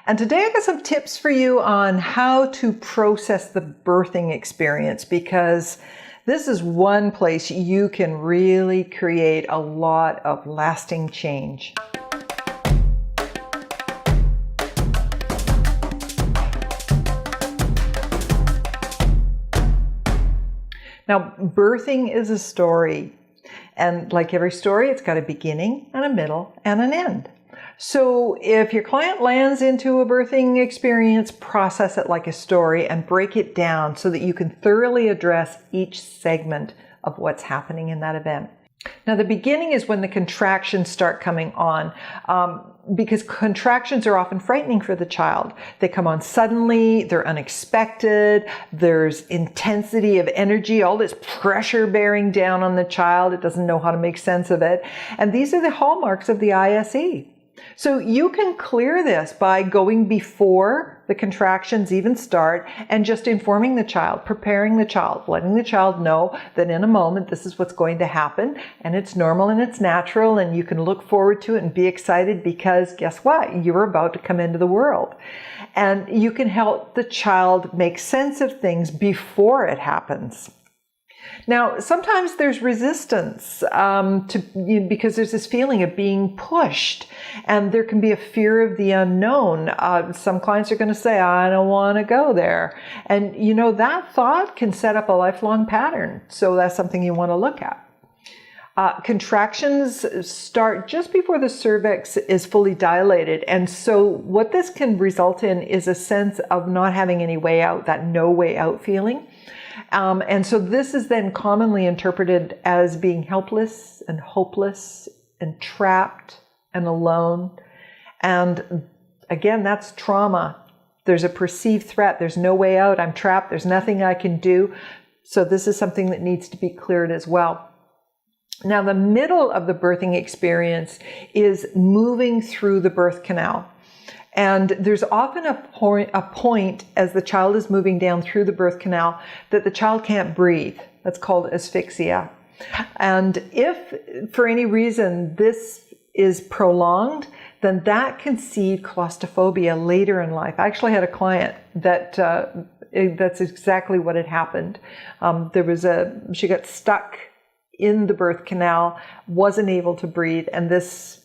And today I got some tips for you on how to process the birthing experience, because this is one place you can really create a lot of lasting change. Now, birthing is a story, and like every story, it's got a beginning and a middle and an end. So if your client lands into a birthing experience, process it like a story and break it down so that you can thoroughly address each segment of what's happening in that event. Now, the beginning is when the contractions start coming on, because contractions are often frightening for the child. They come on suddenly, they're unexpected, there's intensity of energy, all this pressure bearing down on the child. It doesn't know how to make sense of it. And these are the hallmarks of the ISE. So you can clear this by going before the contractions even start and just informing the child, preparing the child, letting the child know that in a moment this is what's going to happen, and it's normal and it's natural, and you can look forward to it and be excited because guess what? You're about to come into the world. And you can help the child make sense of things before it happens. Now, sometimes there's resistance because there's this feeling of being pushed, and there can be a fear of the unknown. Some clients are going to say, I don't want to go there. And that thought can set up a lifelong pattern. So that's something you want to look at. Contractions start just before the cervix is fully dilated. And so what this can result in is a sense of not having any way out, that no way out feeling. And so this is then commonly interpreted as being helpless and hopeless and trapped and alone. And again, that's trauma. There's a perceived threat. There's no way out. I'm trapped. There's nothing I can do. So this is something that needs to be cleared as well. Now, the middle of the birthing experience is moving through the birth canal. And there's often a point as the child is moving down through the birth canal that the child can't breathe. That's called asphyxia. And if for any reason this is prolonged, then that can seed claustrophobia later in life. I actually had a client that's exactly what had happened. She got stuck in the birth canal, wasn't able to breathe, and this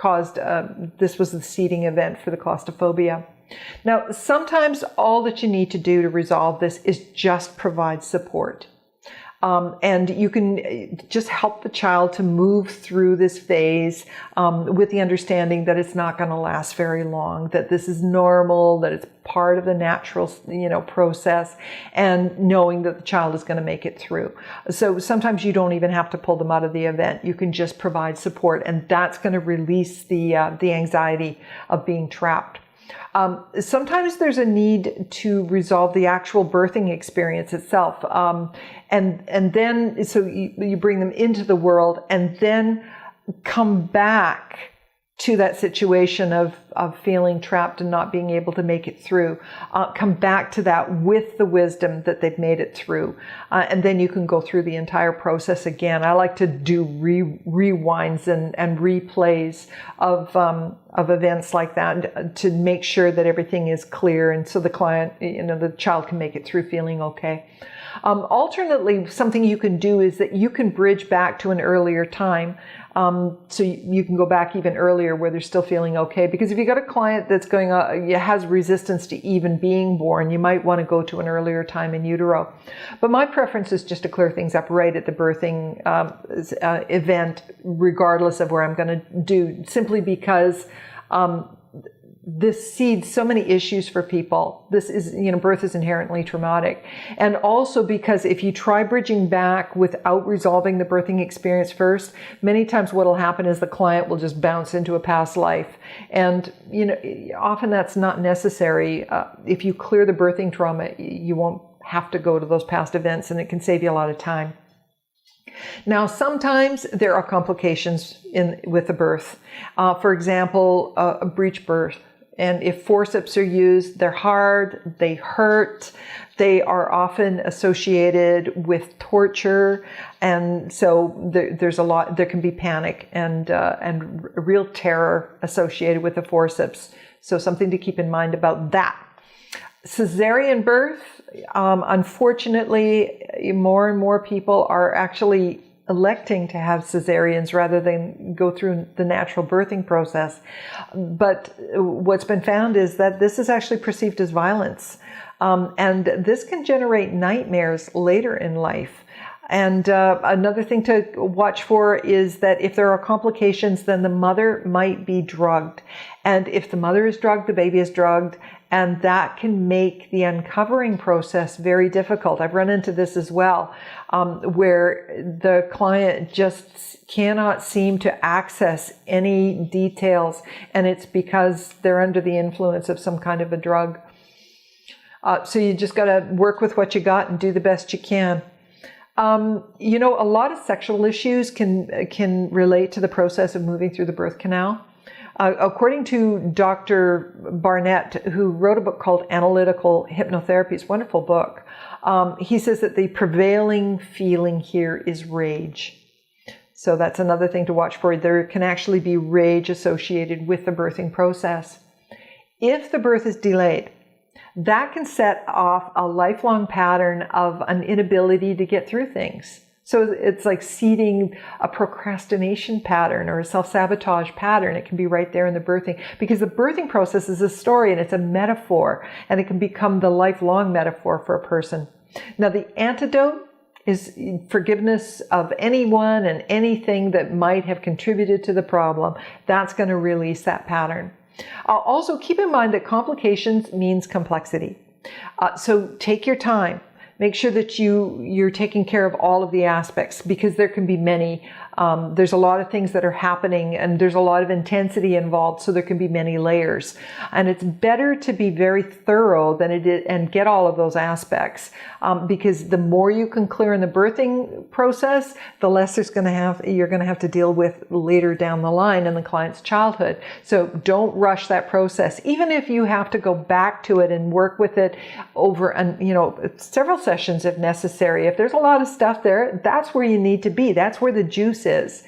was the seeding event for the claustrophobia. Now, sometimes all that you need to do to resolve this is just provide support. And you can just help the child to move through this phase with the understanding that it's not going to last very long, that this is normal, that it's part of the natural, process, and knowing that the child is going to make it through. So sometimes you don't even have to pull them out of the event. You can just provide support, and that's going to release the anxiety of being trapped. Sometimes there's a need to resolve the actual birthing experience itself. And then, so you bring them into the world and then come back to that situation of feeling trapped and not being able to make it through. Come back to that with the wisdom that they've made it through. And then you can go through the entire process again. I like to do rewinds and replays of events like that to make sure that everything is clear, and so the client, the child can make it through feeling okay. Alternately, something you can do is that you can bridge back to an earlier time. So you can go back even earlier where they're still feeling okay. Because if you got a client that's has resistance to even being born, you might want to go to an earlier time in utero. But my preference is just to clear things up right at the birthing event, regardless of where I'm going to do, simply because this seeds so many issues for people. This is, birth is inherently traumatic. And also because if you try bridging back without resolving the birthing experience first, many times what will happen is the client will just bounce into a past life. And, often that's not necessary. If you clear the birthing trauma, you won't have to go to those past events, and it can save you a lot of time. Now, sometimes there are complications with the birth. For example, a breech birth. And if forceps are used, they're hard, they hurt, they are often associated with torture, and so there can be panic and real terror associated with the forceps. So something to keep in mind about that. Cesarean birth, unfortunately, more and more people are actually electing to have cesareans rather than go through the natural birthing process. But what's been found is that this is actually perceived as violence. And this can generate nightmares later in life. And another thing to watch for is that if there are complications, then the mother might be drugged. And if the mother is drugged, the baby is drugged, and that can make the uncovering process very difficult. I've run into this as well, where the client just cannot seem to access any details, and it's because they're under the influence of some kind of a drug. So you just got to work with what you got and do the best you can. You know, a lot of sexual issues can relate to the process of moving through the birth canal. According to Dr. Barnett, who wrote a book called Analytical Hypnotherapy, it's a wonderful book, he says that the prevailing feeling here is rage. So that's another thing to watch for. There can actually be rage associated with the birthing process. If the birth is delayed, that can set off a lifelong pattern of an inability to get through things. So it's like seeding a procrastination pattern or a self-sabotage pattern. It can be right there in the birthing, because the birthing process is a story and it's a metaphor, and it can become the lifelong metaphor for a person. Now, the antidote is forgiveness of anyone and anything that might have contributed to the problem. That's going to release that pattern. Also, keep in mind that complications means complexity. So take your time. Make sure that you're taking care of all of the aspects, because there can be many. There's a lot of things that are happening, and there's a lot of intensity involved, so there can be many layers. And it's better to be very thorough than it is, and get all of those aspects, because the more you can clear in the birthing process, the less you're going to have to deal with later down the line in the client's childhood. So don't rush that process, even if you have to go back to it and work with it over several sessions if necessary. If there's a lot of stuff there, that's where you need to be. That's where the juice is.